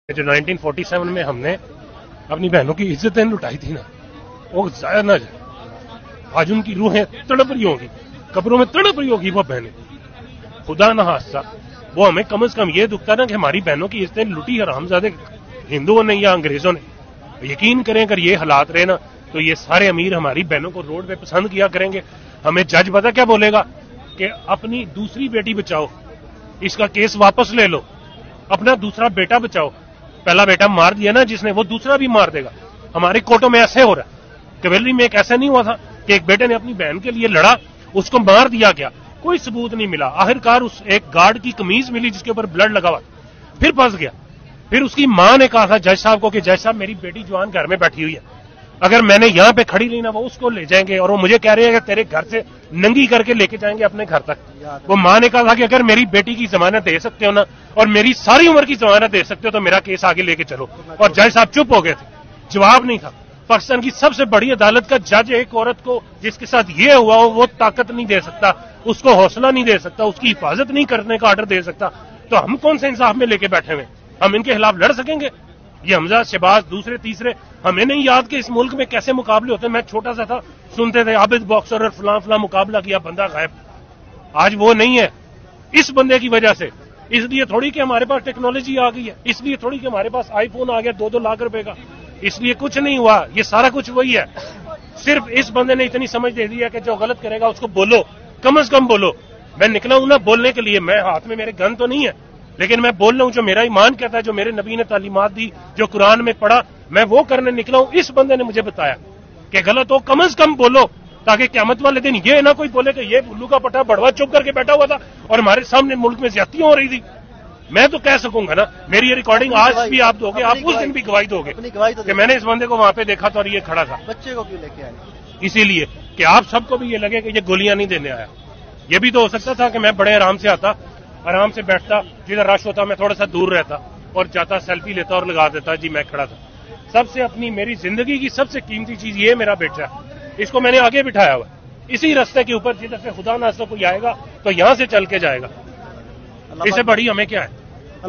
جو 1947 میں ہم نے اپنی بہنوں کی عزتیں لٹائی تھی نا، وہ ضائع نہ جائے. آج ان کی روحیں تڑپ رہی ہوگی، قبروں میں تڑپ رہی ہوگی وہ بہنیں. خدا نہ خواستہ وہ ہمیں کم از کم یہ دکھتا نا کہ ہماری بہنوں کی عزتیں لٹی حرامزادے ہندوؤں نے یا انگریزوں نے. یقین کریں اگر یہ حالات رہے نا تو یہ سارے امیر ہماری بہنوں کو روڈ پہ پسند کیا کریں گے. ہمیں جج پتا کیا بولے گا کہ اپنی دوسری بیٹی بچاؤ، اس کا کیس واپس لے لو، اپنا دوسرا بیٹا بچاؤ. پہلا بیٹا مار دیا نا جس نے، وہ دوسرا بھی مار دے گا. ہمارے کورٹوں میں ایسے ہو رہا ہے. کیولری میں ایک ایسا نہیں ہوا تھا کہ ایک بیٹے نے اپنی بہن کے لیے لڑا، اس کو مار دیا گیا، کوئی ثبوت نہیں ملا. آخرکار اس ایک گارڈ کی قمیض ملی جس کے اوپر بلڈ لگا ہوا، پھر پھنس گیا. پھر اس کی ماں نے کہا تھا جج صاحب کو کہ جج صاحب میری بیٹی جوان گھر میں بیٹھی ہوئی ہے، اگر میں نے یہاں پہ کھڑی رہی نا وہ اس کو لے جائیں گے، اور وہ مجھے کہہ رہے ہیں کہ تیرے گھر سے ننگی کر کے لے کے جائیں گے اپنے گھر تک. وہ ماں نے کہا تھا کہ اگر میری بیٹی کی ضمانت دے سکتے ہو نا اور میری ساری عمر کی ضمانت دے سکتے ہو تو میرا کیس آگے لے کے چلو. اور جج صاحب چپ ہو گئے تھے، جواب نہیں تھا. پاکستان کی سب سے بڑی عدالت کا جج ایک عورت کو جس کے ساتھ یہ ہوا ہو وہ طاقت نہیں دے سکتا، اس کو حوصلہ نہیں دے سکتا، اس کی حفاظت نہیں کرنے کا آرڈر دے سکتا، تو ہم کون سے انصاف میں لے کے بیٹھے ہوئے؟ ہم ان کے خلاف لڑ سکیں گے؟ یہ حمزہ شہباز دوسرے تیسرے، ہمیں نہیں یاد کہ اس ملک میں کیسے مقابلے ہوتے ہیں. میں چھوٹا سا تھا، سنتے تھے عابد باکسر اور فلاں فلاں مقابلہ کیا، بندہ غائب. آج وہ نہیں ہے اس بندے کی وجہ سے. اس لیے تھوڑی کہ ہمارے پاس ٹیکنالوجی آ گئی ہے، اس لیے تھوڑی کہ ہمارے پاس آئی فون آ گیا 2-2 لاکھ روپے کا، اس لیے کچھ نہیں ہوا. یہ سارا کچھ وہی ہے. صرف اس بندے نے اتنی سمجھ دے دی ہے کہ جو غلط کرے گا اس کو بولو، کم از کم بولو. میں نکلا ہوں نا بولنے کے لیے، میں ہاتھ میں میرے گن تو نہیں ہے لیکن میں بول رہا ہوں جو میرا ایمان کہتا ہے، جو میرے نبی نے تعلیمات دی، جو قرآن میں پڑھا، میں وہ کرنے نکلا ہوں. اس بندے نے مجھے بتایا کہ غلط ہو، کم از کم بولو تاکہ قیامت والے دن یہ نہ کوئی بولے کہ یہ بلو کا پٹا بڑوا چپ کر کے بیٹھا ہوا تھا اور ہمارے سامنے ملک میں زیادتیاں ہو رہی تھی. میں تو کہہ سکوں گا نا، میری یہ ریکارڈنگ آج بھی آپ دو گے، آپ اس دن بھی گواہی دو گے کہ میں نے اس بندے کو وہاں پہ دیکھا تھا اور یہ کھڑا تھا. بچے کو کیوں لے کے آئے؟ اسی لیے کہ آپ سب کو بھی یہ لگے کہ یہ گولیاں نہیں دینے آیا. یہ بھی تو ہو سکتا تھا کہ میں بڑے آرام سے آتا، آرام سے بیٹھتا، جدھر رش ہوتا میں تھوڑا سا دور رہتا اور جاتا سیلفی لیتا اور لگا دیتا جی میں کھڑا تھا. سب سے اپنی میری زندگی کی سب سے قیمتی چیز یہ میرا بیٹا ہے، اس کو میں نے آگے بٹھایا ہوا اسی رستے کے اوپر جدھر سے خدا نہ کوئی آئے گا تو یہاں سے چل کے جائے گا. اس سے بڑی ہمیں کیا ہے؟